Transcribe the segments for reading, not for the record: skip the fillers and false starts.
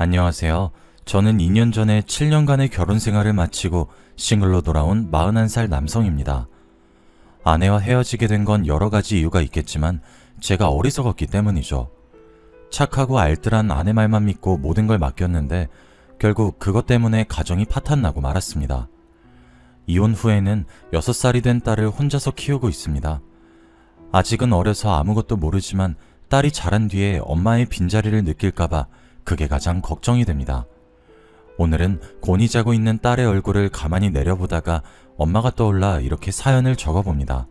안녕하세요. 저는 2년 전에 7년간의 결혼 생활을 마치고 싱글로 돌아온 41살 남성입니다. 아내와 헤어지게 된 건 여러 가지 이유가 있겠지만 제가 어리석었기 때문이죠. 착하고 알뜰한 아내 말만 믿고 모든 걸 맡겼는데 결국 그것 때문에 가정이 파탄나고 말았습니다. 이혼 후에는 6살이 된 딸을 혼자서 키우고 있습니다. 아직은 어려서 아무것도 모르지만 딸이 자란 뒤에 엄마의 빈자리를 느낄까봐 그게 가장 걱정이 됩니다. 오늘은 곤히 자고 있는 딸의 얼굴을 가만히 내려보다가 엄마가 떠올라 이렇게 사연을 적어봅니다.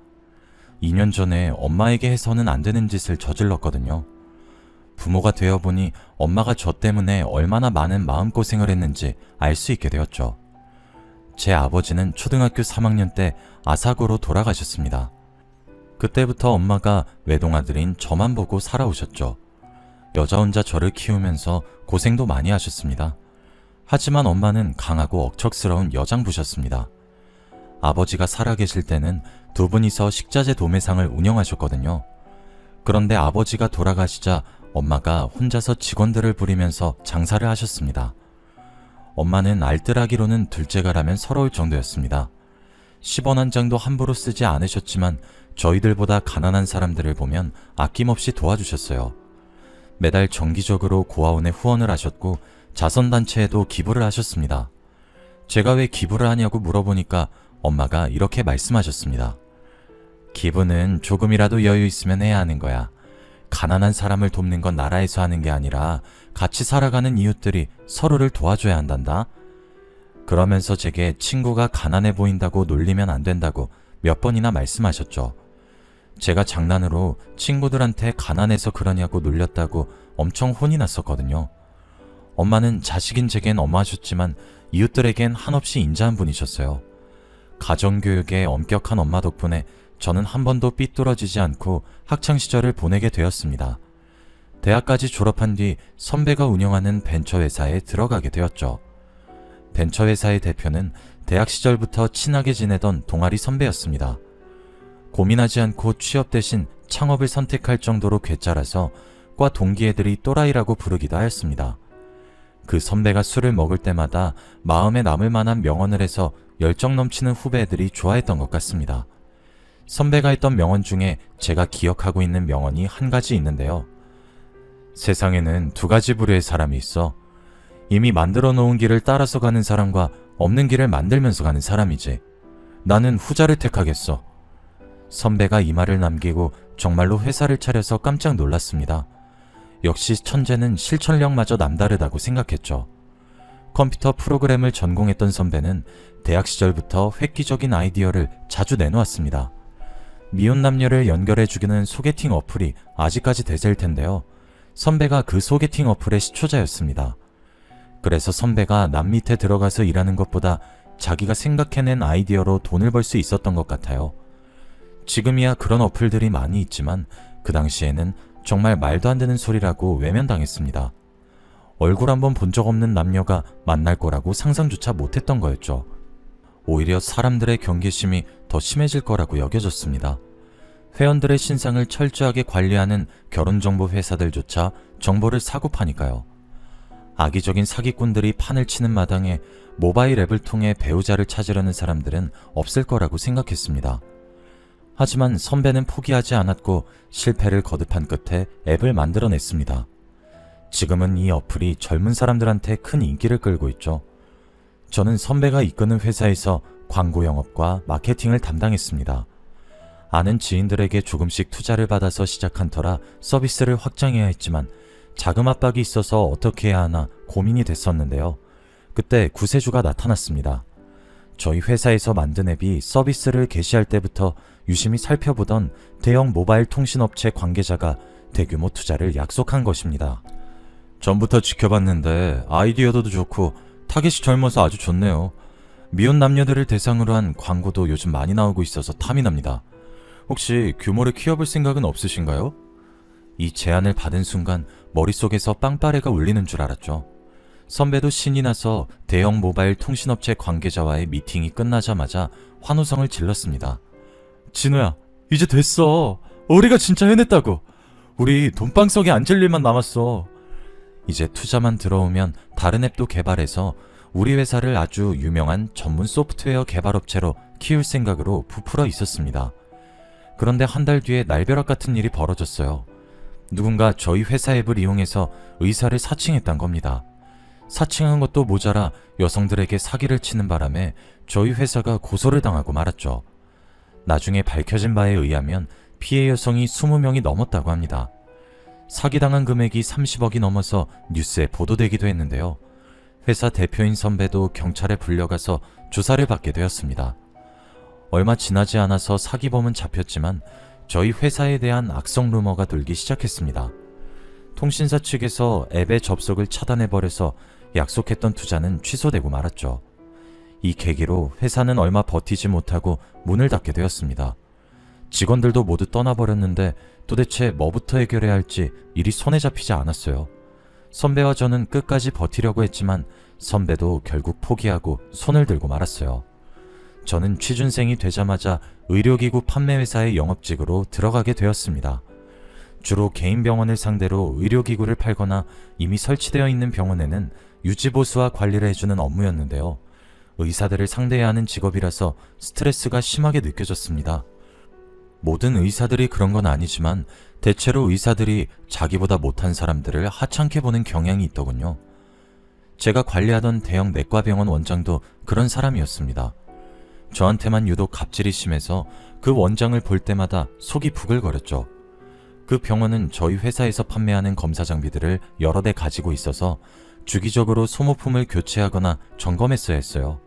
2년 전에 엄마에게 해서는 안 되는 짓을 저질렀거든요. 부모가 되어보니 엄마가 저 때문에 얼마나 많은 마음고생을 했는지 알 수 있게 되었죠. 제 아버지는 초등학교 3학년 때 아사고로 돌아가셨습니다. 그때부터 엄마가 외동아들인 저만 보고 살아오셨죠. 여자 혼자 저를 키우면서 고생도 많이 하셨습니다. 하지만 엄마는 강하고 억척스러운 여장부셨습니다. 아버지가 살아계실 때는 두 분이서 식자재 도매상을 운영하셨거든요. 그런데 아버지가 돌아가시자 엄마가 혼자서 직원들을 부리면서 장사를 하셨습니다. 엄마는 알뜰하기로는 둘째가라면 서러울 정도였습니다. 10원 한 장도 함부로 쓰지 않으셨지만 저희들보다 가난한 사람들을 보면 아낌없이 도와주셨어요. 매달 정기적으로 고아원에 후원을 하셨고 자선단체에도 기부를 하셨습니다. 제가 왜 기부를 하냐고 물어보니까 엄마가 이렇게 말씀하셨습니다. 기부는 조금이라도 여유 있으면 해야 하는 거야. 가난한 사람을 돕는 건 나라에서 하는 게 아니라 같이 살아가는 이웃들이 서로를 도와줘야 한단다. 그러면서 제게 친구가 가난해 보인다고 놀리면 안 된다고 몇 번이나 말씀하셨죠. 제가 장난으로 친구들한테 가난해서 그러냐고 놀렸다고 엄청 혼이 났었거든요. 엄마는 자식인 제겐 엄하셨지만 이웃들에겐 한없이 인자한 분이셨어요. 가정교육에 엄격한 엄마 덕분에 저는 한 번도 삐뚤어지지 않고 학창시절을 보내게 되었습니다. 대학까지 졸업한 뒤 선배가 운영하는 벤처회사에 들어가게 되었죠. 벤처회사의 대표는 대학 시절부터 친하게 지내던 동아리 선배였습니다. 고민하지 않고 취업 대신 창업을 선택할 정도로 괴짜라서 과 동기 애들이 또라이라고 부르기도 하였습니다. 그 선배가 술을 먹을 때마다 마음에 남을 만한 명언을 해서 열정 넘치는 후배들이 좋아했던 것 같습니다. 선배가 했던 명언 중에 제가 기억하고 있는 명언이 한 가지 있는데요. 세상에는 두 가지 부류의 사람이 있어. 이미 만들어 놓은 길을 따라서 가는 사람과 없는 길을 만들면서 가는 사람이지. 나는 후자를 택하겠어. 선배가 이 말을 남기고 정말로 회사를 차려서 깜짝 놀랐습니다. 역시 천재는 실천력마저 남다르다고 생각했죠. 컴퓨터 프로그램을 전공했던 선배는 대학 시절부터 획기적인 아이디어를 자주 내놓았습니다. 미혼 남녀를 연결해주기는 소개팅 어플이 아직까지 대세일 텐데요. 선배가 그 소개팅 어플의 시초자였습니다. 그래서 선배가 남 밑에 들어가서 일하는 것보다 자기가 생각해낸 아이디어로 돈을 벌 수 있었던 것 같아요. 지금이야 그런 어플들이 많이 있지만 그 당시에는 정말 말도 안 되는 소리라고 외면당했습니다. 얼굴 한번 본 적 없는 남녀가 만날 거라고 상상조차 못했던 거였죠. 오히려 사람들의 경계심이 더 심해질 거라고 여겨졌습니다. 회원들의 신상을 철저하게 관리하는 결혼정보 회사들조차 정보를 사고 파니까요. 악의적인 사기꾼들이 판을 치는 마당에 모바일 앱을 통해 배우자를 찾으려는 사람들은 없을 거라고 생각했습니다. 하지만 선배는 포기하지 않았고 실패를 거듭한 끝에 앱을 만들어냈습니다. 지금은 이 어플이 젊은 사람들한테 큰 인기를 끌고 있죠. 저는 선배가 이끄는 회사에서 광고 영업과 마케팅을 담당했습니다. 아는 지인들에게 조금씩 투자를 받아서 시작한 터라 서비스를 확장해야 했지만 자금 압박이 있어서 어떻게 해야 하나 고민이 됐었는데요. 그때 구세주가 나타났습니다. 저희 회사에서 만든 앱이 서비스를 개시할 때부터 유심히 살펴보던 대형 모바일 통신업체 관계자가 대규모 투자를 약속한 것입니다. 전부터 지켜봤는데 아이디어도 좋고 타겟이 젊어서 아주 좋네요. 미혼 남녀들을 대상으로 한 광고도 요즘 많이 나오고 있어서 탐이 납니다. 혹시 규모를 키워볼 생각은 없으신가요? 이 제안을 받은 순간 머릿속에서 빵빠레가 울리는 줄 알았죠. 선배도 신이 나서 대형 모바일 통신업체 관계자와의 미팅이 끝나자마자 환호성을 질렀습니다. 진우야, 이제 됐어. 우리가 진짜 해냈다고. 우리 돈방석에 앉을 일만 남았어. 이제 투자만 들어오면 다른 앱도 개발해서 우리 회사를 아주 유명한 전문 소프트웨어 개발업체로 키울 생각으로 부풀어 있었습니다. 그런데 한 달 뒤에 날벼락 같은 일이 벌어졌어요. 누군가 저희 회사 앱을 이용해서 의사를 사칭했단 겁니다. 사칭한 것도 모자라 여성들에게 사기를 치는 바람에 저희 회사가 고소를 당하고 말았죠. 나중에 밝혀진 바에 의하면 피해 여성이 20명이 넘었다고 합니다. 사기당한 금액이 30억이 넘어서 뉴스에 보도되기도 했는데요. 회사 대표인 선배도 경찰에 불려가서 조사를 받게 되었습니다. 얼마 지나지 않아서 사기범은 잡혔지만 저희 회사에 대한 악성 루머가 돌기 시작했습니다. 통신사 측에서 앱의 접속을 차단해버려서 약속했던 투자는 취소되고 말았죠. 이 계기로 회사는 얼마 버티지 못하고 문을 닫게 되었습니다. 직원들도 모두 떠나버렸는데 도대체 뭐부터 해결해야 할지 일이 손에 잡히지 않았어요. 선배와 저는 끝까지 버티려고 했지만 선배도 결국 포기하고 손을 들고 말았어요. 저는 취준생이 되자마자 의료기구 판매회사의 영업직으로 들어가게 되었습니다. 주로 개인 병원을 상대로 의료기구를 팔거나 이미 설치되어 있는 병원에는 유지보수와 관리를 해주는 업무였는데요. 의사들을 상대해야 하는 직업이라서 스트레스가 심하게 느껴졌습니다. 모든 의사들이 그런 건 아니지만 대체로 의사들이 자기보다 못한 사람들을 하찮게 보는 경향이 있더군요. 제가 관리하던 대형 내과병원 원장도 그런 사람이었습니다. 저한테만 유독 갑질이 심해서 그 원장을 볼 때마다 속이 부글거렸죠. 그 병원은 저희 회사에서 판매하는 검사 장비들을 여러 대 가지고 있어서 주기적으로 소모품을 교체하거나 점검했어야 했어요.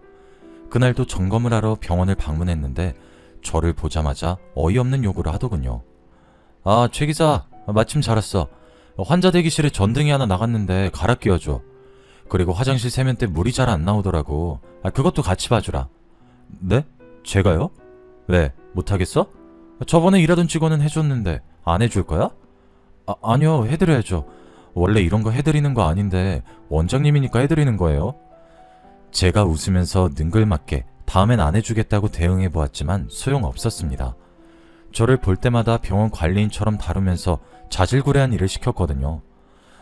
그날도 점검을 하러 병원을 방문했는데 저를 보자마자 어이없는 요구를 하더군요. 아, 최 기사, 마침 잘 왔어. 환자 대기실에 전등이 하나 나갔는데 갈아 끼워줘. 그리고 화장실 세면대 물이 잘 안 나오더라고. 그것도 같이 봐주라. 네? 제가요? 왜? 못하겠어? 저번에 일하던 직원은 해줬는데 안 해줄 거야? 아니요, 해드려야죠. 원래 이런 거 해드리는 거 아닌데 원장님이니까 해드리는 거예요. 제가 웃으면서 능글맞게 다음엔 안 해주겠다고 대응해보았지만 소용없었습니다. 저를 볼 때마다 병원 관리인처럼 다루면서 자질구레한 일을 시켰거든요.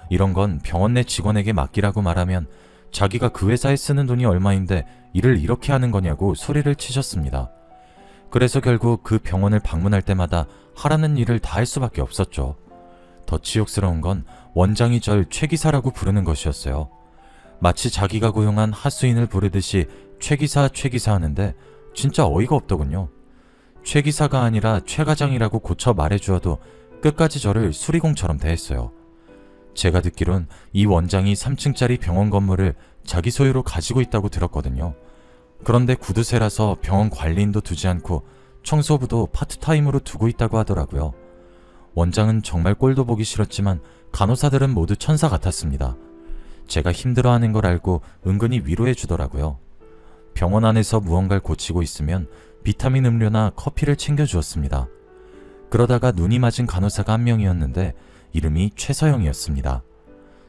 이런 건 병원 내 직원에게 맡기라고 말하면 자기가 그 회사에 쓰는 돈이 얼마인데 일을 이렇게 하는 거냐고 소리를 치셨습니다. 그래서 결국 그 병원을 방문할 때마다 하라는 일을 다 할 수밖에 없었죠. 더 치욕스러운 건 원장이 절 최기사라고 부르는 것이었어요. 마치 자기가 고용한 하수인을 부르듯이 최기사 하는데 진짜 어이가 없더군요. 최기사가 아니라 최과장이라고 고쳐 말해주어도 끝까지 저를 수리공처럼 대했어요. 제가 듣기론 이 원장이 3층짜리 병원 건물을 자기 소유로 가지고 있다고 들었거든요. 그런데 구두쇠라서 병원 관리인도 두지 않고 청소부도 파트타임으로 두고 있다고 하더라고요. 원장은 정말 꼴도 보기 싫었지만 간호사들은 모두 천사 같았습니다. 제가 힘들어하는 걸 알고 은근히 위로해 주더라고요. 병원 안에서 무언가를 고치고 있으면 비타민 음료나 커피를 챙겨주었습니다. 그러다가 눈이 맞은 간호사가 한 명이었는데 이름이 최서영이었습니다.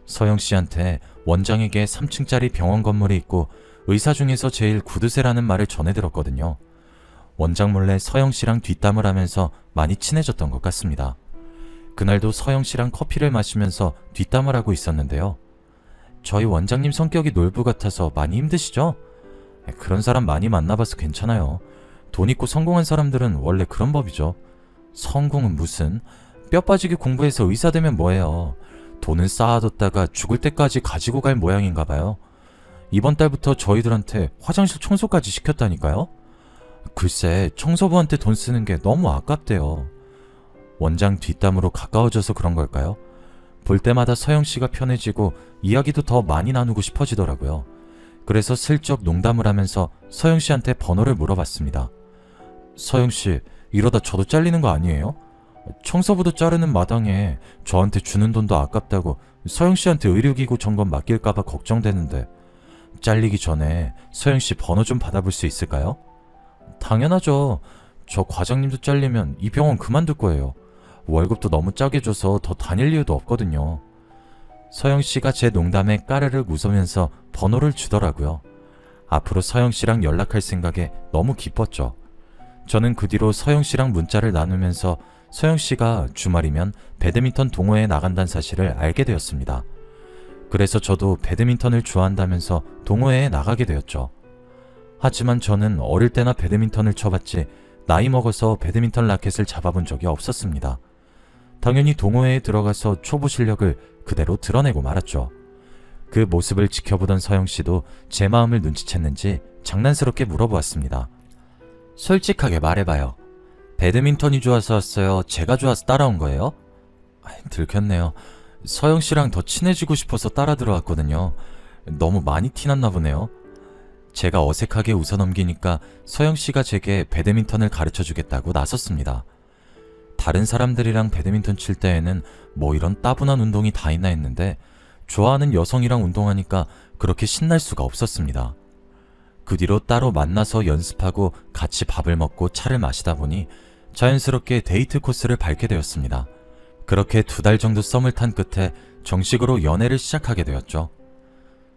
서영 씨한테 원장에게 3층짜리 병원 건물이 있고 의사 중에서 제일 구두쇠라는 말을 전해 들었거든요. 원장 몰래 서영 씨랑 뒷담을 하면서 많이 친해졌던 것 같습니다. 그날도 서영 씨랑 커피를 마시면서 뒷담을 하고 있었는데요. 저희 원장님 성격이 놀부 같아서 많이 힘드시죠? 그런 사람 많이 만나봐서 괜찮아요. 돈 있고 성공한 사람들은 원래 그런 법이죠. 성공은 무슨, 뼈 빠지게 공부해서 의사 되면 뭐해요. 돈은 쌓아뒀다가 죽을 때까지 가지고 갈 모양인가 봐요. 이번 달부터 저희들한테 화장실 청소까지 시켰다니까요. 글쎄, 청소부한테 돈 쓰는 게 너무 아깝대요. 원장 뒷담으로 가까워져서 그런 걸까요? 볼 때마다 서영씨가 편해지고 이야기도 더 많이 나누고 싶어지더라고요. 그래서 슬쩍 농담을 하면서 서영씨한테 번호를 물어봤습니다. 서영씨, 이러다 저도 잘리는 거 아니에요? 청소부도 자르는 마당에 저한테 주는 돈도 아깝다고 서영씨한테 의료기구 점검 맡길까봐 걱정되는데 잘리기 전에 서영씨 번호 좀 받아볼 수 있을까요? 당연하죠. 저 과장님도 잘리면 이 병원 그만둘 거예요. 월급도 너무 짜게 줘서 더 다닐 이유도 없거든요. 서영씨가 제 농담에 까르륵 웃으면서 번호를 주더라고요. 앞으로 서영씨랑 연락할 생각에 너무 기뻤죠. 저는 그 뒤로 서영씨랑 문자를 나누면서 서영씨가 주말이면 배드민턴 동호회에 나간다는 사실을 알게 되었습니다. 그래서 저도 배드민턴을 좋아한다면서 동호회에 나가게 되었죠. 하지만 저는 어릴 때나 배드민턴을 쳐봤지 나이 먹어서 배드민턴 라켓을 잡아본 적이 없었습니다. 당연히 동호회에 들어가서 초보 실력을 그대로 드러내고 말았죠. 그 모습을 지켜보던 서영씨도 제 마음을 눈치챘는지 장난스럽게 물어보았습니다. 솔직하게 말해봐요. 배드민턴이 좋아서 왔어요? 제가 좋아서 따라온 거예요? 들켰네요. 서영씨랑 더 친해지고 싶어서 따라 들어왔거든요. 너무 많이 티났나 보네요. 제가 어색하게 웃어넘기니까 서영씨가 제게 배드민턴을 가르쳐주겠다고 나섰습니다. 다른 사람들이랑 배드민턴 칠 때에는 뭐 이런 따분한 운동이 다 있나 했는데 좋아하는 여성이랑 운동하니까 그렇게 신날 수가 없었습니다. 그 뒤로 따로 만나서 연습하고 같이 밥을 먹고 차를 마시다 보니 자연스럽게 데이트 코스를 밟게 되었습니다. 그렇게 2달 정도 썸을 탄 끝에 정식으로 연애를 시작하게 되었죠.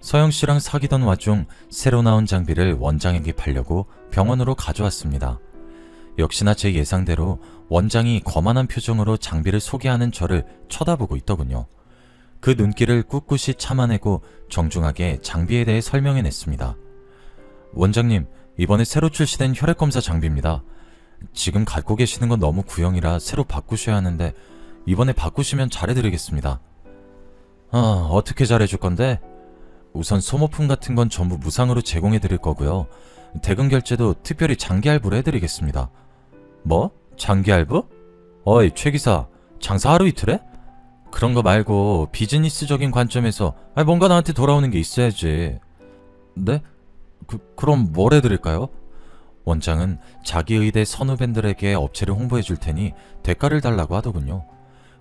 서영씨랑 사귀던 와중 새로 나온 장비를 원장에게 팔려고 병원으로 가져왔습니다. 역시나 제 예상대로 원장이 거만한 표정으로 장비를 소개하는 저를 쳐다보고 있더군요. 그 눈길을 꿋꿋이 참아내고 정중하게 장비에 대해 설명해냈습니다. 원장님, 이번에 새로 출시된 혈액검사 장비입니다. 지금 갖고 계시는 건 너무 구형이라 새로 바꾸셔야 하는데 이번에 바꾸시면 잘해드리겠습니다. 어떻게 잘해줄 건데? 우선 소모품 같은 건 전부 무상으로 제공해드릴 거고요. 대금 결제도 특별히 장기 할부로 해드리겠습니다. 뭐? 장기 할부? 어이, 최 기사, 장사 하루 이틀 해? 그런 거 말고 비즈니스적인 관점에서 뭔가 나한테 돌아오는 게 있어야지. 네? 그럼 뭘 해드릴까요? 원장은 자기 의대 선후배들에게 업체를 홍보해 줄 테니 대가를 달라고 하더군요.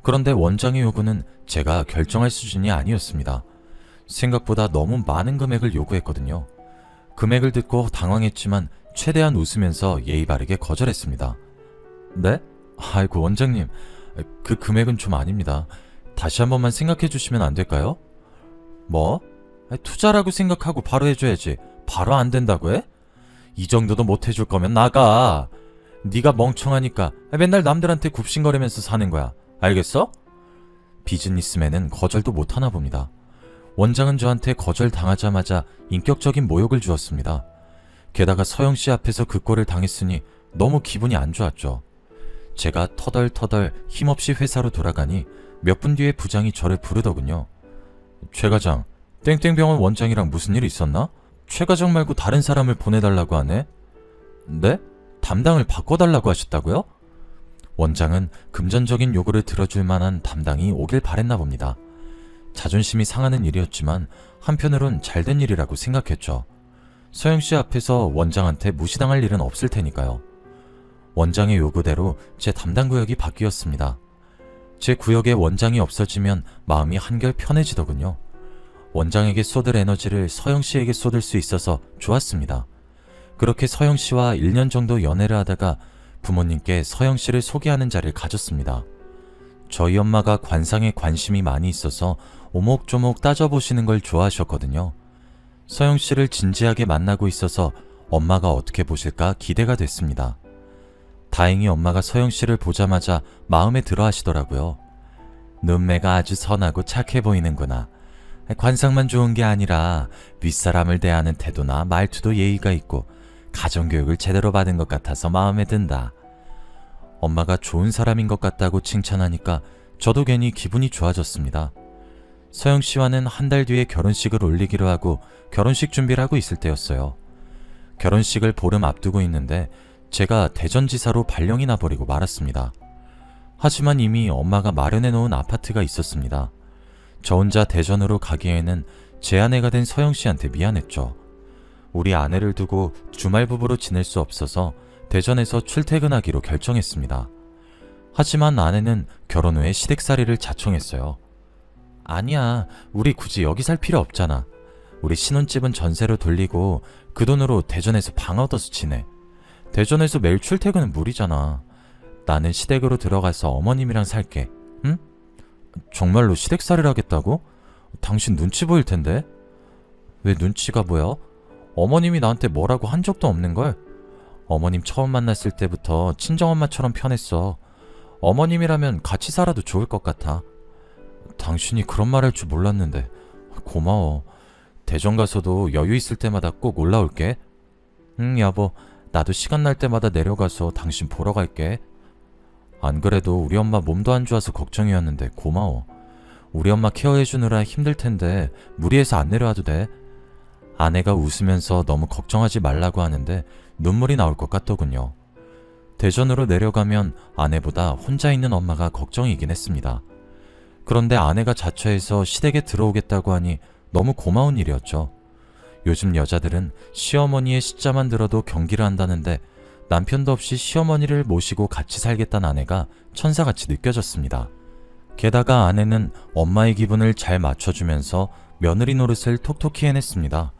그런데 원장의 요구는 제가 결정할 수준이 아니었습니다. 생각보다 너무 많은 금액을 요구했거든요. 금액을 듣고 당황했지만 최대한 웃으면서 예의 바르게 거절했습니다. 네? 아이고 원장님, 그 금액은 좀 아닙니다. 다시 한 번만 생각해 주시면 안 될까요? 뭐? 투자라고 생각하고 바로 해줘야지. 바로 안 된다고 해? 이 정도도 못 해줄 거면 나가. 네가 멍청하니까 맨날 남들한테 굽신거리면서 사는 거야. 알겠어? 비즈니스맨은 거절도 못하나 봅니다. 원장은 저한테 거절당하자마자 인격적인 모욕을 주었습니다. 게다가 서영씨 앞에서 그 꼴을 당했으니 너무 기분이 안 좋았죠. 제가 터덜터덜 힘없이 회사로 돌아가니 몇 분 뒤에 부장이 저를 부르더군요. 최 과장, 땡땡병원 원장이랑 무슨 일 있었나? 최 과장 말고 다른 사람을 보내달라고 하네? 네? 담당을 바꿔달라고 하셨다고요? 원장은 금전적인 요구를 들어줄 만한 담당이 오길 바랬나 봅니다. 자존심이 상하는 일이었지만 한편으론 잘된 일이라고 생각했죠. 서영씨 앞에서 원장한테 무시당할 일은 없을 테니까요. 원장의 요구대로 제 담당 구역이 바뀌었습니다. 제 구역에 원장이 없어지면 마음이 한결 편해지더군요. 원장에게 쏟을 에너지를 서영씨에게 쏟을 수 있어서 좋았습니다. 그렇게 서영씨와 1년 정도 연애를 하다가 부모님께 서영씨를 소개하는 자리를 가졌습니다. 저희 엄마가 관상에 관심이 많이 있어서 오목조목 따져보시는 걸 좋아하셨거든요. 서영씨를 진지하게 만나고 있어서 엄마가 어떻게 보실까 기대가 됐습니다. 다행히 엄마가 서영씨를 보자마자 마음에 들어 하시더라고요. 눈매가 아주 선하고 착해 보이는구나. 관상만 좋은 게 아니라 윗사람을 대하는 태도나 말투도 예의가 있고 가정교육을 제대로 받은 것 같아서 마음에 든다. 엄마가 좋은 사람인 것 같다고 칭찬하니까 저도 괜히 기분이 좋아졌습니다. 서영씨와는 한 달 뒤에 결혼식을 올리기로 하고 결혼식 준비를 하고 있을 때였어요. 결혼식을 보름 앞두고 있는데 제가 대전지사로 발령이 나버리고 말았습니다. 하지만 이미 엄마가 마련해 놓은 아파트가 있었습니다. 저 혼자 대전으로 가기에는 제 아내가 된 서영씨한테 미안했죠. 우리 아내를 두고 주말 부부로 지낼 수 없어서 대전에서 출퇴근하기로 결정했습니다. 하지만 아내는 결혼 후에 시댁살이를 자청했어요. 아니야, 우리 굳이 여기 살 필요 없잖아. 우리 신혼집은 전세로 돌리고 그 돈으로 대전에서 방 얻어서 지내. 대전에서 매일 출퇴근은 무리잖아. 나는 시댁으로 들어가서 어머님이랑 살게. 응? 정말로 시댁살이를 하겠다고? 당신 눈치 보일 텐데. 왜 눈치가 보여? 어머님이 나한테 뭐라고 한 적도 없는걸? 어머님 처음 만났을 때부터 친정엄마처럼 편했어. 어머님이라면 같이 살아도 좋을 것 같아. 당신이 그런 말 할 줄 몰랐는데 고마워. 대전 가서도 여유 있을 때마다 꼭 올라올게. 응, 여보. 나도 시간 날 때마다 내려가서 당신 보러 갈게. 안 그래도 우리 엄마 몸도 안 좋아서 걱정이었는데 고마워. 우리 엄마 케어해주느라 힘들 텐데 무리해서 안 내려와도 돼. 아내가 웃으면서 너무 걱정하지 말라고 하는데 눈물이 나올 것 같더군요. 대전으로 내려가면 아내보다 혼자 있는 엄마가 걱정이긴 했습니다. 그런데 아내가 자처해서 시댁에 들어오겠다고 하니 너무 고마운 일이었죠. 요즘 여자들은 시어머니의 시자만 들어도 경기를 한다는데 남편도 없이 시어머니를 모시고 같이 살겠다는 아내가 천사같이 느껴졌습니다. 게다가 아내는 엄마의 기분을 잘 맞춰주면서 며느리 노릇을 톡톡히 해냈습니다.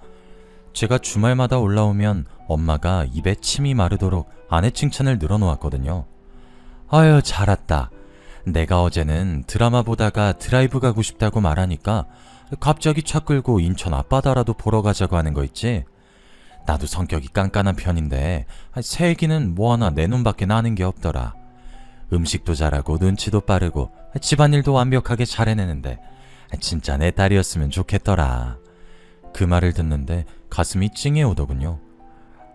제가 주말마다 올라오면 엄마가 입에 침이 마르도록 아내 칭찬을 늘어놓았거든요. 아유, 잘 왔다. 내가 어제는 드라마 보다가 드라이브 가고 싶다고 말하니까 갑자기 차 끌고 인천 앞바다라도 보러 가자고 하는 거 있지? 나도 성격이 깐깐한 편인데 새 애기는 뭐 하나 내 눈밖에 나는 게 없더라. 음식도 잘하고 눈치도 빠르고 집안일도 완벽하게 잘 해내는데 진짜 내 딸이었으면 좋겠더라. 그 말을 듣는데 가슴이 찡해 오더군요.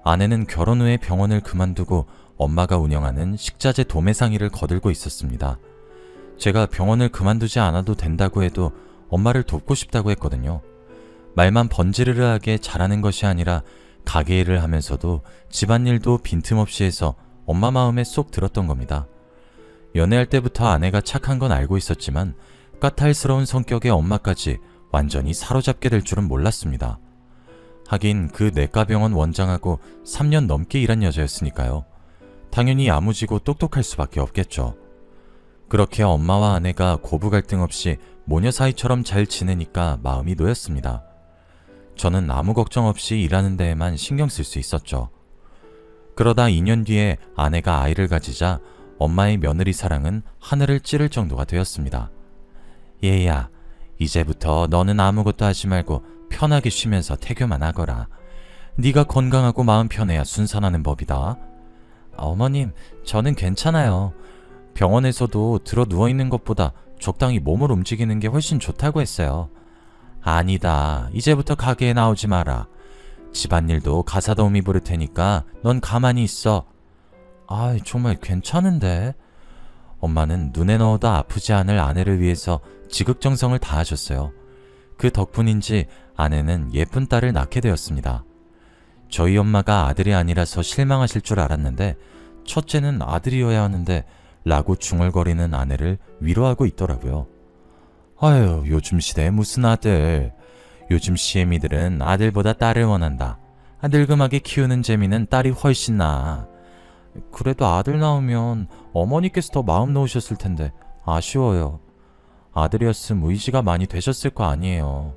아내는 결혼 후에 병원을 그만두고 엄마가 운영하는 식자재 도매상의를 거들고 있었습니다. 제가 병원을 그만두지 않아도 된다고 해도 엄마를 돕고 싶다고 했거든요. 말만 번지르르하게 잘하는 것이 아니라 가게 일을 하면서도 집안일도 빈틈없이 해서 엄마 마음에 쏙 들었던 겁니다. 연애할 때부터 아내가 착한 건 알고 있었지만 까탈스러운 성격의 엄마까지 완전히 사로잡게 될 줄은 몰랐습니다. 하긴 그 내과병원 원장하고 3년 넘게 일한 여자였으니까요. 당연히 야무지고 똑똑할 수밖에 없겠죠. 그렇게 엄마와 아내가 고부 갈등 없이 모녀 사이처럼 잘 지내니까 마음이 놓였습니다. 저는 아무 걱정 없이 일하는 데에만 신경 쓸 수 있었죠. 그러다 2년 뒤에 아내가 아이를 가지자 엄마의 며느리 사랑은 하늘을 찌를 정도가 되었습니다. 얘야, 이제부터 너는 아무것도 하지 말고 편하게 쉬면서 태교만 하거라. 네가 건강하고 마음 편해야 순산하는 법이다. 어머님, 저는 괜찮아요. 병원에서도 들어 누워있는 것보다 적당히 몸을 움직이는 게 훨씬 좋다고 했어요. 아니다. 이제부터 가게에 나오지 마라. 집안일도 가사도우미 부를 테니까 넌 가만히 있어. 아, 정말 괜찮은데? 엄마는 눈에 넣어도 아프지 않을 아내를 위해서 지극정성을 다하셨어요. 그 덕분인지 아내는 예쁜 딸을 낳게 되었습니다. 저희 엄마가 아들이 아니라서 실망하실 줄 알았는데 첫째는 아들이어야 하는데 라고 중얼거리는 아내를 위로하고 있더라고요. 아유, 요즘 시대에 무슨 아들. 요즘 시애미들은 아들보다 딸을 원한다. 늙음하게 키우는 재미는 딸이 훨씬 나아. 그래도 아들 낳으면 어머니께서 더 마음 놓으셨을 텐데 아쉬워요. 아들이었음 의지가 많이 되셨을 거 아니에요.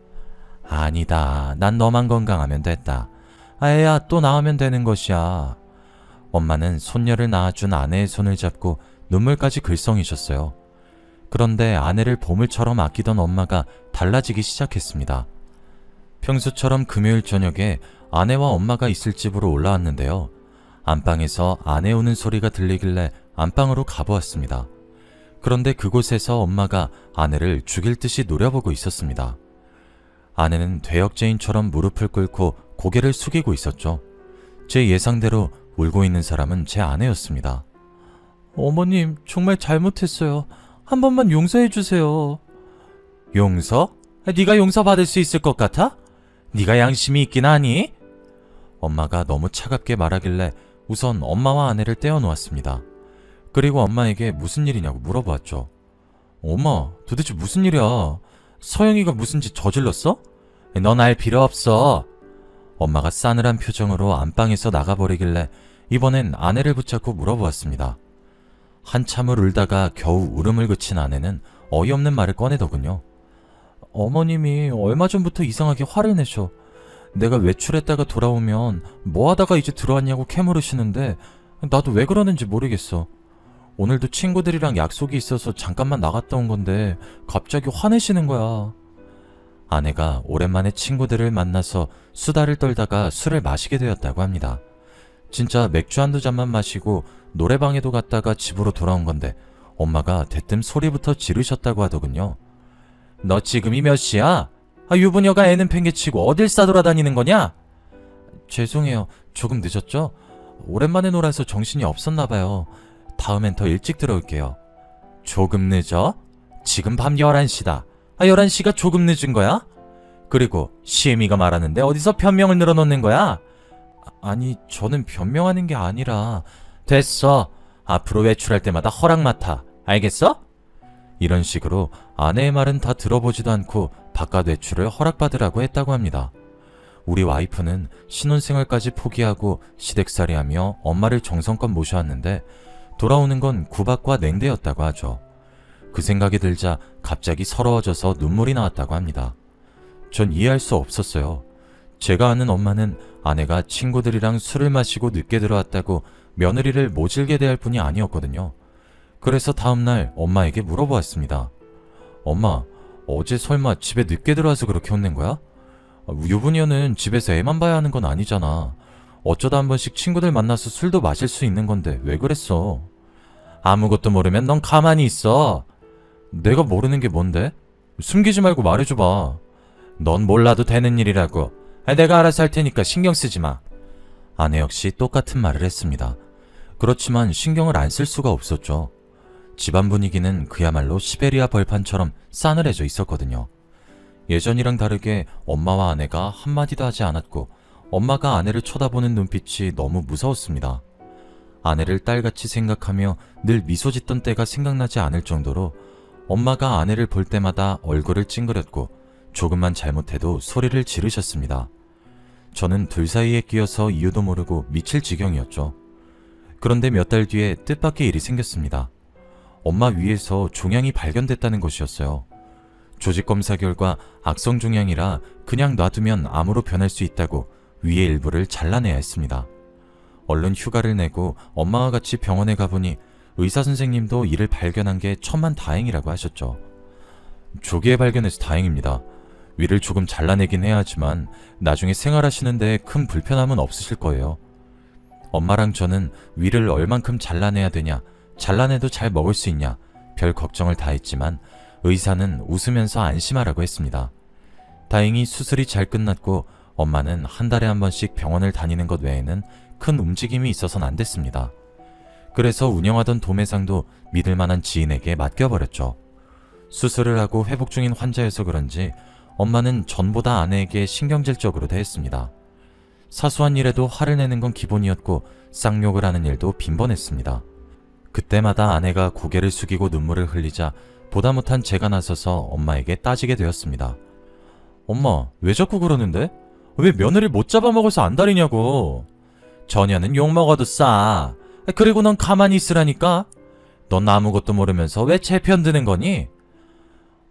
아니다. 난 너만 건강하면 됐다. 애야, 또 낳으면 되는 것이야. 엄마는 손녀를 낳아준 아내의 손을 잡고 눈물까지 글썽이셨어요. 그런데 아내를 보물처럼 아끼던 엄마가 달라지기 시작했습니다. 평소처럼 금요일 저녁에 아내와 엄마가 있을 집으로 올라왔는데요. 안방에서 아내 우는 소리가 들리길래 안방으로 가보았습니다. 그런데 그곳에서 엄마가 아내를 죽일 듯이 노려보고 있었습니다. 아내는 대역죄인처럼 무릎을 꿇고 고개를 숙이고 있었죠. 제 예상대로 울고 있는 사람은 제 아내였습니다. 어머님, 정말 잘못했어요. 한 번만 용서해 주세요. 용서? 네가 용서받을 수 있을 것 같아? 네가 양심이 있긴 하니? 엄마가 너무 차갑게 말하길래 우선 엄마와 아내를 떼어놓았습니다. 그리고 엄마에게 무슨 일이냐고 물어보았죠. 엄마, 도대체 무슨 일이야? 서영이가 무슨 짓 저질렀어? 넌 알 필요 없어. 엄마가 싸늘한 표정으로 안방에서 나가버리길래 이번엔 아내를 붙잡고 물어보았습니다. 한참을 울다가 겨우 울음을 그친 아내는 어이없는 말을 꺼내더군요. 어머님이 얼마 전부터 이상하게 화를 내셔. 내가 외출했다가 돌아오면 뭐 하다가 이제 들어왔냐고 캐물으시는데 나도 왜 그러는지 모르겠어. 오늘도 친구들이랑 약속이 있어서 잠깐만 나갔다 온 건데 갑자기 화내시는 거야. 아내가 오랜만에 친구들을 만나서 수다를 떨다가 술을 마시게 되었다고 합니다. 진짜 맥주 한두 잔만 마시고 노래방에도 갔다가 집으로 돌아온 건데 엄마가 대뜸 소리부터 지르셨다고 하더군요. 너 지금이 몇 시야? 유부녀가 애는 팽개치고 어딜 싸돌아다니는 거냐? 죄송해요. 조금 늦었죠? 오랜만에 놀아서 정신이 없었나 봐요. 다음엔 더 일찍 들어올게요. 조금 늦어? 지금 밤 11시다. 11시가 조금 늦은 거야? 그리고 시애미가 말하는데 어디서 변명을 늘어놓는 거야? 아니, 저는 변명하는 게 아니라. 됐어. 앞으로 외출할 때마다 허락 맡아. 알겠어? 이런 식으로 아내의 말은 다 들어보지도 않고 바깥 외출을 허락받으라고 했다고 합니다. 우리 와이프는 신혼생활까지 포기하고 시댁살이하며 엄마를 정성껏 모셔왔는데 돌아오는 건 구박과 냉대였다고 하죠. 그 생각이 들자 갑자기 서러워져서 눈물이 나왔다고 합니다. 전 이해할 수 없었어요. 제가 아는 엄마는 아내가 친구들이랑 술을 마시고 늦게 들어왔다고 며느리를 모질게 대할 뿐이 아니었거든요. 그래서 다음날 엄마에게 물어보았습니다. 엄마, 어제 설마 집에 늦게 들어와서 그렇게 혼낸 거야? 유부녀는 집에서 애만 봐야 하는 건 아니잖아. 어쩌다 한 번씩 친구들 만나서 술도 마실 수 있는 건데 왜 그랬어? 아무것도 모르면 넌 가만히 있어. 내가 모르는 게 뭔데? 숨기지 말고 말해줘봐. 넌 몰라도 되는 일이라고. 내가 알아서 할 테니까 신경 쓰지 마. 아내 역시 똑같은 말을 했습니다. 그렇지만 신경을 안 쓸 수가 없었죠. 집안 분위기는 그야말로 시베리아 벌판처럼 싸늘해져 있었거든요. 예전이랑 다르게 엄마와 아내가 한마디도 하지 않았고 엄마가 아내를 쳐다보는 눈빛이 너무 무서웠습니다. 아내를 딸같이 생각하며 늘 미소 짓던 때가 생각나지 않을 정도로 엄마가 아내를 볼 때마다 얼굴을 찡그렸고 조금만 잘못해도 소리를 지르셨습니다. 저는 둘 사이에 끼어서 이유도 모르고 미칠 지경이었죠. 그런데 몇 달 뒤에 뜻밖의 일이 생겼습니다. 엄마 위에서 종양이 발견됐다는 것이었어요. 조직검사 결과 악성 종양이라 그냥 놔두면 암으로 변할 수 있다고 위의 일부를 잘라내야 했습니다. 얼른 휴가를 내고 엄마와 같이 병원에 가보니 의사 선생님도 이를 발견한 게 천만다행이라고 하셨죠. 조기에 발견해서 다행입니다. 위를 조금 잘라내긴 해야 하지만 나중에 생활하시는데 큰 불편함은 없으실 거예요. 엄마랑 저는 위를 얼만큼 잘라내야 되냐, 잘라내도 잘 먹을 수 있냐, 별 걱정을 다 했지만 의사는 웃으면서 안심하라고 했습니다. 다행히 수술이 잘 끝났고 엄마는 한 달에 한 번씩 병원을 다니는 것 외에는 큰 움직임이 있어서는 안 됐습니다. 그래서 운영하던 도매상도 믿을 만한 지인에게 맡겨버렸죠. 수술을 하고 회복 중인 환자여서 그런지 엄마는 전보다 아내에게 신경질적으로 대했습니다. 사소한 일에도 화를 내는 건 기본이었고 쌍욕을 하는 일도 빈번했습니다. 그때마다 아내가 고개를 숙이고 눈물을 흘리자 보다 못한 제가 나서서 엄마에게 따지게 되었습니다. 엄마, 왜 자꾸 그러는데? 왜 며느리 못 잡아먹어서 안달이냐고. 전혀는 욕먹어도 싸. 그리고 넌 가만히 있으라니까. 넌 아무것도 모르면서 왜 제 편 드는 거니?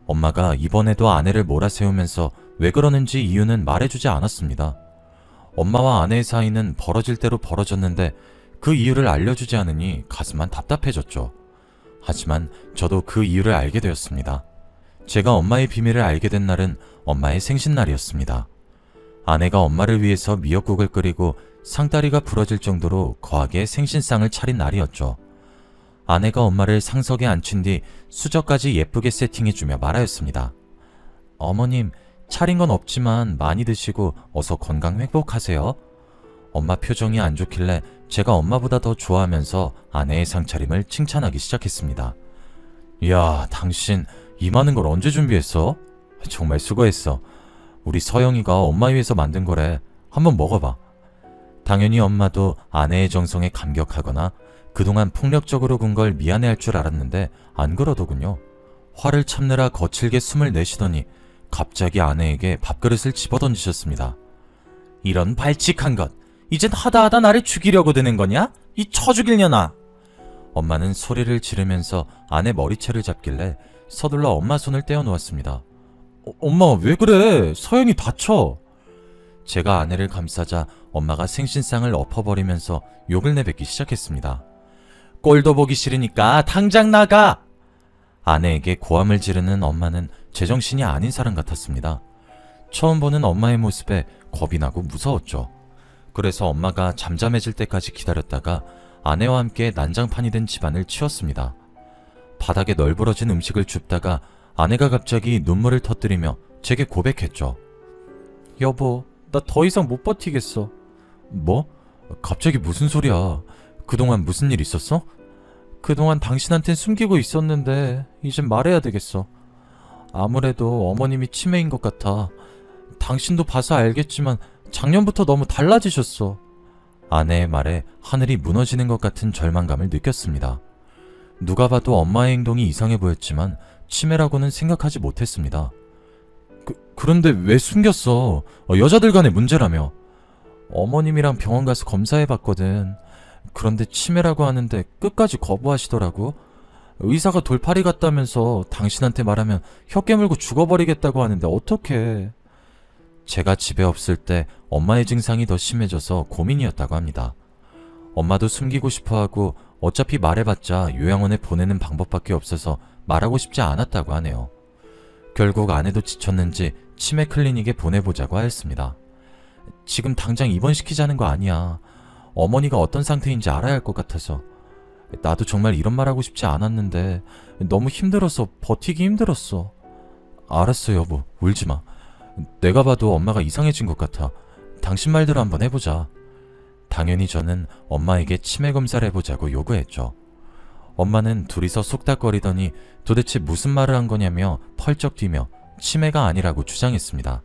엄마가 이번에도 아내를 몰아세우면서 왜 그러는지 이유는 말해주지 않았습니다. 엄마와 아내의 사이는 벌어질 대로 벌어졌는데 그 이유를 알려주지 않으니 가슴만 답답해졌죠. 하지만 저도 그 이유를 알게 되었습니다. 제가 엄마의 비밀을 알게 된 날은 엄마의 생신날이었습니다. 아내가 엄마를 위해서 미역국을 끓이고 상다리가 부러질 정도로 거하게 생신상을 차린 날이었죠. 아내가 엄마를 상석에 앉힌 뒤 수저까지 예쁘게 세팅해주며 말하였습니다. 어머님, 차린 건 없지만 많이 드시고 어서 건강 회복하세요. 엄마 표정이 안 좋길래 제가 엄마보다 더 좋아하면서 아내의 상차림을 칭찬하기 시작했습니다. 야, 당신 이 많은 걸 언제 준비했어? 정말 수고했어. 우리 서영이가 엄마 위해서 만든 거래. 한번 먹어봐. 당연히 엄마도 아내의 정성에 감격하거나 그동안 폭력적으로 군 걸 미안해할 줄 알았는데 안 그러더군요. 화를 참느라 거칠게 숨을 내쉬더니 갑자기 아내에게 밥그릇을 집어던지셨습니다. 이런 발칙한 것! 이젠 하다하다 나를 죽이려고 드는 거냐? 이 쳐죽일려나! 엄마는 소리를 지르면서 아내 머리채를 잡길래 서둘러 엄마 손을 떼어놓았습니다. 엄마, 왜 그래? 서영이 다쳐! 제가 아내를 감싸자 엄마가 생신상을 엎어버리면서 욕을 내뱉기 시작했습니다. 꼴도 보기 싫으니까 당장 나가! 아내에게 고함을 지르는 엄마는 제정신이 아닌 사람 같았습니다. 처음 보는 엄마의 모습에 겁이 나고 무서웠죠. 그래서 엄마가 잠잠해질 때까지 기다렸다가 아내와 함께 난장판이 된 집안을 치웠습니다. 바닥에 널브러진 음식을 줍다가 아내가 갑자기 눈물을 터뜨리며 제게 고백했죠. 여보, 나 더 이상 못 버티겠어. 뭐? 갑자기 무슨 소리야? 그동안 무슨 일 있었어? 그동안 당신한텐 숨기고 있었는데 이젠 말해야 되겠어. 아무래도 어머님이 치매인 것 같아. 당신도 봐서 알겠지만 작년부터 너무 달라지셨어. 아내의 말에 하늘이 무너지는 것 같은 절망감을 느꼈습니다. 누가 봐도 엄마의 행동이 이상해 보였지만 치매라고는 생각하지 못했습니다. 그런데 왜 숨겼어? 여자들 간의 문제라며. 어머님이랑 병원 가서 검사해봤거든. 그런데 치매라고 하는데 끝까지 거부하시더라고. 의사가 돌팔이 같다면서 당신한테 말하면 혀 깨물고 죽어버리겠다고 하는데 어떡해. 제가 집에 없을 때 엄마의 증상이 더 심해져서 고민이었다고 합니다. 엄마도 숨기고 싶어하고 어차피 말해봤자 요양원에 보내는 방법밖에 없어서 말하고 싶지 않았다고 하네요. 결국 아내도 지쳤는지 치매 클리닉에 보내보자고 하였습니다. 지금 당장 입원시키자는 거 아니야. 어머니가 어떤 상태인지 알아야 할 것 같아서. 나도 정말 이런 말 하고 싶지 않았는데 너무 힘들어서 버티기 힘들었어. 알았어 여보, 울지 마. 내가 봐도 엄마가 이상해진 것 같아. 당신 말대로 한번 해보자. 당연히 저는 엄마에게 치매 검사를 해보자고 요구했죠. 엄마는 둘이서 속닥거리더니 도대체 무슨 말을 한 거냐며 펄쩍 뛰며 치매가 아니라고 주장했습니다.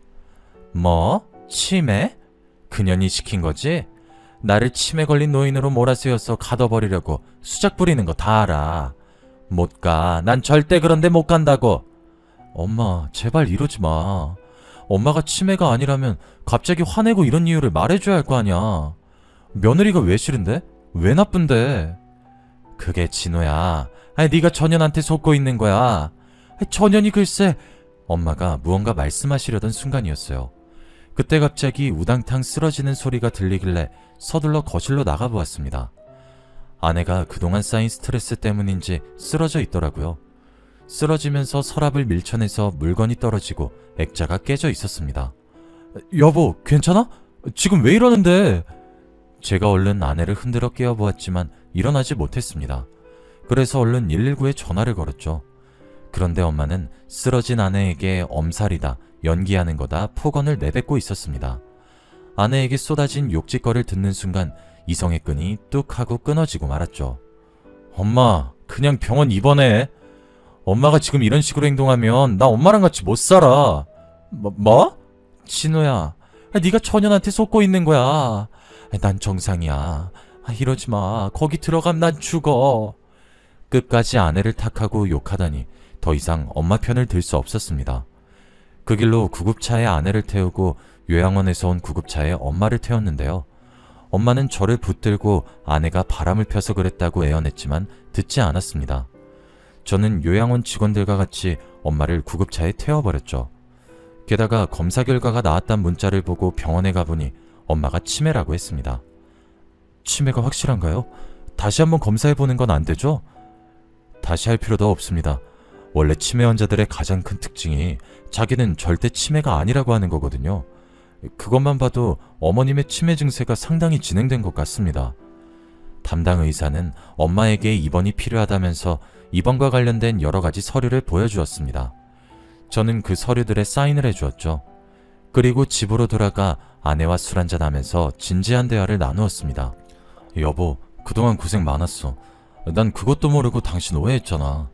뭐? 치매? 그년이 시킨 거지? 나를 치매 걸린 노인으로 몰아세워서 가둬버리려고 수작 부리는 거 다 알아. 못 가. 난 절대 그런데 못 간다고. 엄마, 제발 이러지 마. 엄마가 치매가 아니라면 갑자기 화내고 이런 이유를 말해줘야 할 거 아니야. 며느리가 왜 싫은데? 왜 나쁜데? 그게 진호야. 네가 전현한테 속고 있는 거야. 전현이 글쎄. 엄마가 무언가 말씀하시려던 순간이었어요. 그때 갑자기 우당탕 쓰러지는 소리가 들리길래 서둘러 거실로 나가보았습니다. 아내가 그동안 쌓인 스트레스 때문인지 쓰러져 있더라고요. 쓰러지면서 서랍을 밀쳐내서 물건이 떨어지고 액자가 깨져 있었습니다. 여보, 괜찮아? 지금 왜 이러는데? 제가 얼른 아내를 흔들어 깨워보았지만 일어나지 못했습니다. 그래서 얼른 119에 전화를 걸었죠. 그런데 엄마는 쓰러진 아내에게 엄살이다, 연기하는 거다 폭언을 내뱉고 있었습니다. 아내에게 쏟아진 욕짓거리를 듣는 순간 이성의 끈이 뚝 하고 끊어지고 말았죠. 엄마, 그냥 병원 입원해. 엄마가 지금 이런 식으로 행동하면 나 엄마랑 같이 못 살아. 뭐? 진호야, 네가 천연한테 속고 있는 거야. 난 정상이야. 이러지 마. 거기 들어가면 난 죽어. 끝까지 아내를 탓하고 욕하다니 더 이상 엄마 편을 들 수 없었습니다. 그 길로 구급차에 아내를 태우고 요양원에서 온 구급차에 엄마를 태웠는데요. 엄마는 저를 붙들고 아내가 바람을 펴서 그랬다고 애원했지만 듣지 않았습니다. 저는 요양원 직원들과 같이 엄마를 구급차에 태워버렸죠. 게다가 검사 결과가 나왔단 문자를 보고 병원에 가보니 엄마가 치매라고 했습니다. 치매가 확실한가요? 다시 한번 검사해보는 건 안 되죠? 다시 할 필요도 없습니다. 원래 치매 환자들의 가장 큰 특징이 자기는 절대 치매가 아니라고 하는 거거든요. 그것만 봐도 어머님의 치매 증세가 상당히 진행된 것 같습니다. 담당 의사는 엄마에게 입원이 필요하다면서 입원과 관련된 여러 가지 서류를 보여주었습니다. 저는 그 서류들에 사인을 해주었죠. 그리고 집으로 돌아가 아내와 술 한잔하면서 진지한 대화를 나누었습니다. 여보, 그동안 고생 많았어. 난 그것도 모르고 당신 오해했잖아.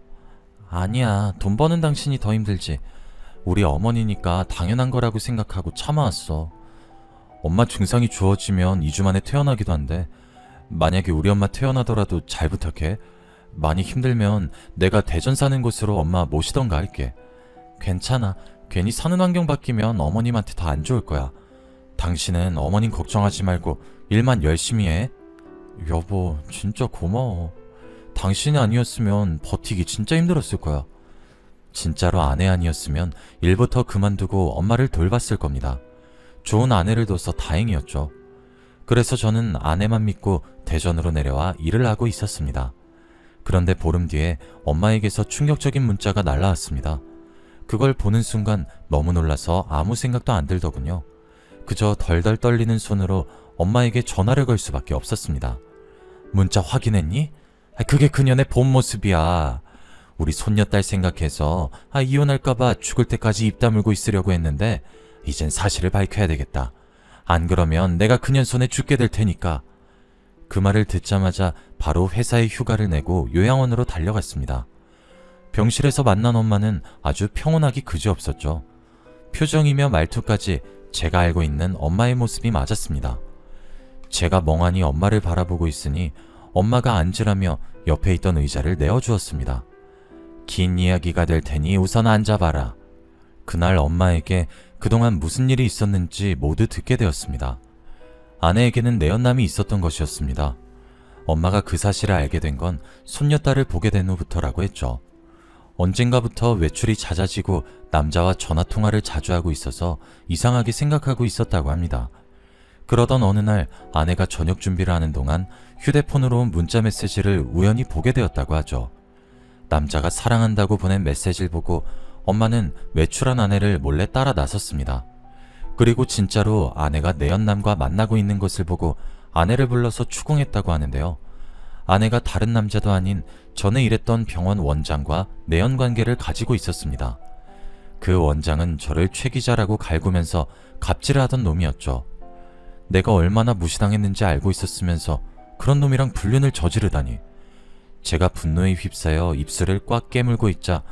아니야, 돈 버는 당신이 더 힘들지. 우리 어머니니까 당연한 거라고 생각하고 참아왔어. 엄마 증상이 좋아지면 2주 만에 퇴원하기도 한데 만약에 우리 엄마 퇴원하더라도 잘 부탁해. 많이 힘들면 내가 대전 사는 곳으로 엄마 모시던가 할게. 괜찮아. 괜히 사는 환경 바뀌면 어머님한테 다 안 좋을 거야. 당신은 어머님 걱정하지 말고 일만 열심히 해. 여보, 진짜 고마워. 당신이 아니었으면 버티기 진짜 힘들었을 거야. 진짜로 아내 아니었으면 일부터 그만두고 엄마를 돌봤을 겁니다. 좋은 아내를 둬서 다행이었죠. 그래서 저는 아내만 믿고 대전으로 내려와 일을 하고 있었습니다. 그런데 보름 뒤에 엄마에게서 충격적인 문자가 날라왔습니다. 그걸 보는 순간 너무 놀라서 아무 생각도 안 들더군요. 그저 덜덜 떨리는 손으로 엄마에게 전화를 걸 수밖에 없었습니다. 문자 확인했니? 그게 그년의 본 모습이야. 우리 손녀딸 생각해서 이혼할까봐 죽을 때까지 입 다물고 있으려고 했는데 이젠 사실을 밝혀야 되겠다. 안 그러면 내가 그년 손에 죽게 될 테니까. 그 말을 듣자마자 바로 회사에 휴가를 내고 요양원으로 달려갔습니다. 병실에서 만난 엄마는 아주 평온하기 그지없었죠. 표정이며 말투까지 제가 알고 있는 엄마의 모습이 맞았습니다. 제가 멍하니 엄마를 바라보고 있으니 엄마가 앉으라며 옆에 있던 의자를 내어주었습니다. 긴 이야기가 될 테니 우선 앉아봐라. 그날 엄마에게 그동안 무슨 일이 있었는지 모두 듣게 되었습니다. 아내에게는 내연남이 있었던 것이었습니다. 엄마가 그 사실을 알게 된 건 손녀딸을 보게 된 후부터라고 했죠. 언젠가부터 외출이 잦아지고 남자와 전화통화를 자주 하고 있어서 이상하게 생각하고 있었다고 합니다. 그러던 어느 날 아내가 저녁 준비를 하는 동안 휴대폰으로 온 문자 메시지를 우연히 보게 되었다고 하죠. 남자가 사랑한다고 보낸 메시지를 보고 엄마는 외출한 아내를 몰래 따라 나섰습니다. 그리고 진짜로 아내가 내연남과 만나고 있는 것을 보고 아내를 불러서 추궁했다고 하는데요. 아내가 다른 남자도 아닌 전에 일했던 병원 원장과 내연 관계를 가지고 있었습니다. 그 원장은 저를 최 기자라고 갈구면서 갑질을 하던 놈이었죠. 내가 얼마나 무시당했는지 알고 있었으면서 그런 놈이랑 불륜을 저지르다니. 제가 분노에 휩싸여 입술을 꽉 깨물고 있자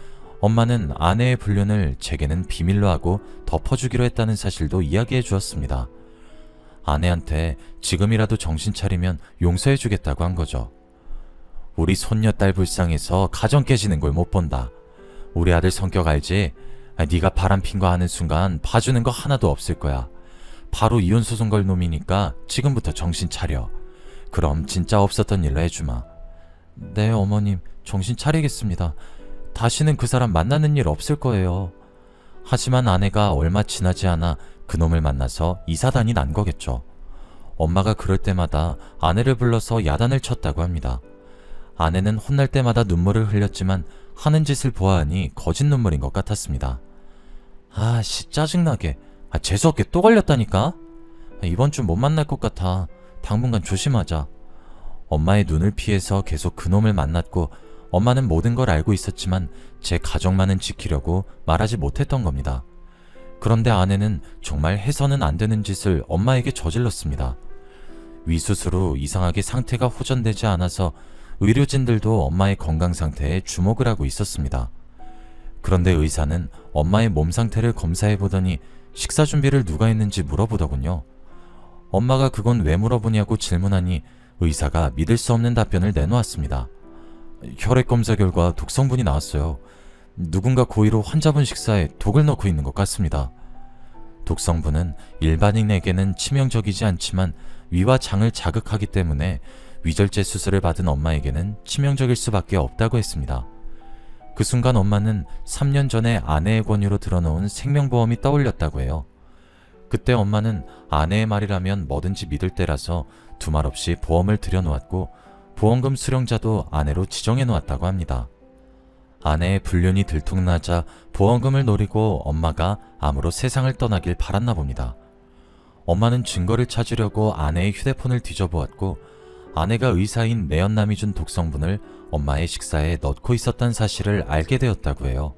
엄마는 아내의 불륜을 제게는 비밀로 하고 덮어주기로 했다는 사실도 이야기해 주었습니다. 아내한테 지금이라도 정신 차리면 용서해 주겠다고 한 거죠. 우리 손녀딸 불쌍해서 가정 깨지는 걸 못 본다. 우리 아들 성격 알지? 네가 바람핀 거 하는 순간 봐주는 거 하나도 없을 거야. 바로 이혼소송 걸 놈이니까 지금부터 정신 차려. 그럼 진짜 없었던 일로 해주마. 네, 어머님, 정신 차리겠습니다. 다시는 그 사람 만나는 일 없을 거예요. 하지만 아내가 얼마 지나지 않아 그놈을 만나서 이사단이 난 거겠죠. 엄마가 그럴 때마다 아내를 불러서 야단을 쳤다고 합니다. 아내는 혼날 때마다 눈물을 흘렸지만 하는 짓을 보아하니 거짓 눈물인 것 같았습니다. 짜증나게. 재수없게 또 걸렸다니까? 이번 주 못 만날 것 같아. 당분간 조심하자. 엄마의 눈을 피해서 계속 그놈을 만났고 엄마는 모든 걸 알고 있었지만 제 가정만은 지키려고 말하지 못했던 겁니다. 그런데 아내는 정말 해서는 안 되는 짓을 엄마에게 저질렀습니다. 위수술 후 이상하게 상태가 호전되지 않아서 의료진들도 엄마의 건강 상태에 주목을 하고 있었습니다. 그런데 의사는 엄마의 몸 상태를 검사해 보더니 식사 준비를 누가 했는지 물어보더군요. 엄마가 그건 왜 물어보냐고 질문하니 의사가 믿을 수 없는 답변을 내놓았습니다. 혈액 검사 결과 독성분이 나왔어요. 누군가 고의로 환자분 식사에 독을 넣고 있는 것 같습니다. 독성분은 일반인에게는 치명적이지 않지만 위와 장을 자극하기 때문에 위절제 수술을 받은 엄마에게는 치명적일 수밖에 없다고 했습니다. 그 순간 엄마는 3년 전에 아내의 권유로 들어놓은 생명보험이 떠올렸다고 해요. 그때 엄마는 아내의 말이라면 뭐든지 믿을 때라서 두말 없이 보험을 들여놓았고 보험금 수령자도 아내로 지정해놓았다고 합니다. 아내의 불륜이 들통나자 보험금을 노리고 엄마가 암으로 세상을 떠나길 바랐나 봅니다. 엄마는 증거를 찾으려고 아내의 휴대폰을 뒤져보았고 아내가 의사인 내연남이 준 독성분을 엄마의 식사에 넣고 있었던 사실을 알게 되었다고 해요.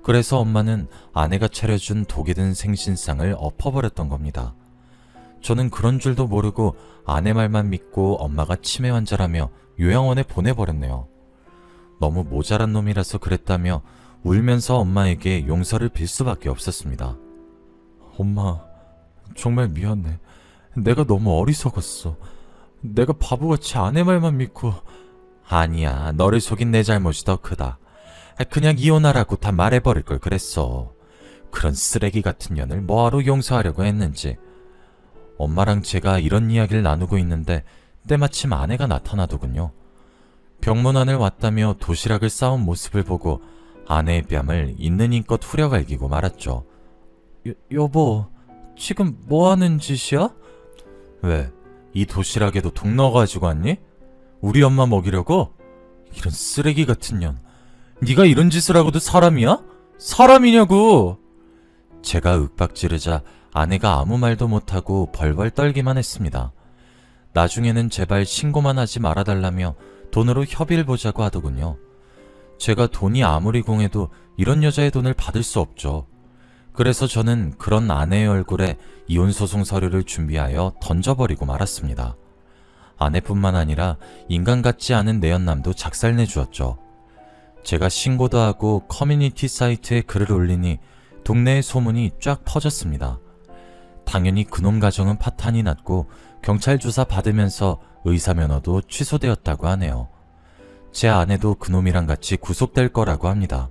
그래서 엄마는 아내가 차려준 독이 든 생신상을 엎어버렸던 겁니다. 저는 그런 줄도 모르고 아내 말만 믿고 엄마가 치매 환자라며 요양원에 보내버렸네요. 너무 모자란 놈이라서 그랬다며 울면서 엄마에게 용서를 빌 수밖에 없었습니다. 엄마, 정말 미안해. 내가 너무 어리석었어. 내가 바보같이 아내 말만 믿고. 아니야, 너를 속인 내 잘못이 더 크다. 그냥 이혼하라고 다 말해버릴 걸 그랬어. 그런 쓰레기 같은 년을 뭐하러 용서하려고 했는지. 엄마랑 제가 이런 이야기를 나누고 있는데 때마침 아내가 나타나더군요. 병문안을 왔다며 도시락을 싸온 모습을 보고 아내의 뺨을 있는 힘껏 후려갈기고 말았죠. 여보, 지금 뭐하는 짓이야? 왜? 이 도시락에도 독 넣어가지고 왔니? 우리 엄마 먹이려고? 이런 쓰레기 같은 년. 네가 이런 짓을 하고도 사람이야? 사람이냐고! 제가 윽박지르자 아내가 아무 말도 못하고 벌벌 떨기만 했습니다. 나중에는 제발 신고만 하지 말아달라며 돈으로 협의를 보자고 하더군요. 제가 돈이 아무리 공해도 이런 여자의 돈을 받을 수 없죠. 그래서 저는 그런 아내의 얼굴에 이혼소송 서류를 준비하여 던져버리고 말았습니다. 아내뿐만 아니라 인간 같지 않은 내연남도 작살내 주었죠. 제가 신고도 하고 커뮤니티 사이트에 글을 올리니 동네의 소문이 쫙 퍼졌습니다. 당연히 그놈 가정은 파탄이 났고 경찰 조사 받으면서 의사면허도 취소되었다고 하네요. 제 아내도 그놈이랑 같이 구속될 거라고 합니다.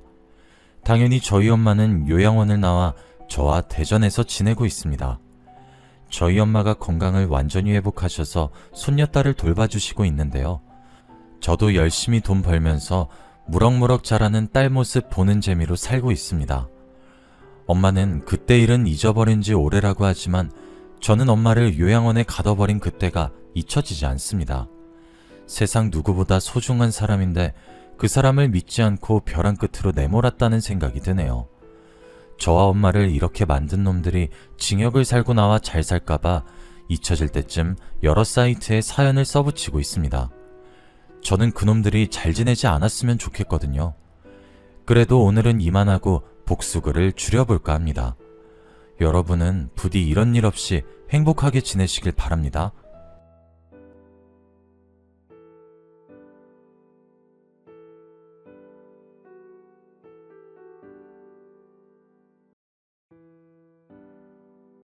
당연히 저희 엄마는 요양원을 나와 저와 대전에서 지내고 있습니다. 저희 엄마가 건강을 완전히 회복하셔서 손녀딸을 돌봐주시고 있는데요. 저도 열심히 돈 벌면서 무럭무럭 자라는 딸 모습 보는 재미로 살고 있습니다. 엄마는 그때 일은 잊어버린 지 오래라고 하지만 저는 엄마를 요양원에 가둬버린 그때가 잊혀지지 않습니다. 세상 누구보다 소중한 사람인데 그 사람을 믿지 않고 벼랑 끝으로 내몰았다는 생각이 드네요. 저와 엄마를 이렇게 만든 놈들이 징역을 살고 나와 잘 살까봐 잊혀질 때쯤 여러 사이트에 사연을 써붙이고 있습니다. 저는 그놈들이 잘 지내지 않았으면 좋겠거든요. 그래도 오늘은 이만하고 복수글을 줄여볼까 합니다. 여러분은 부디 이런 일 없이 행복하게 지내시길 바랍니다.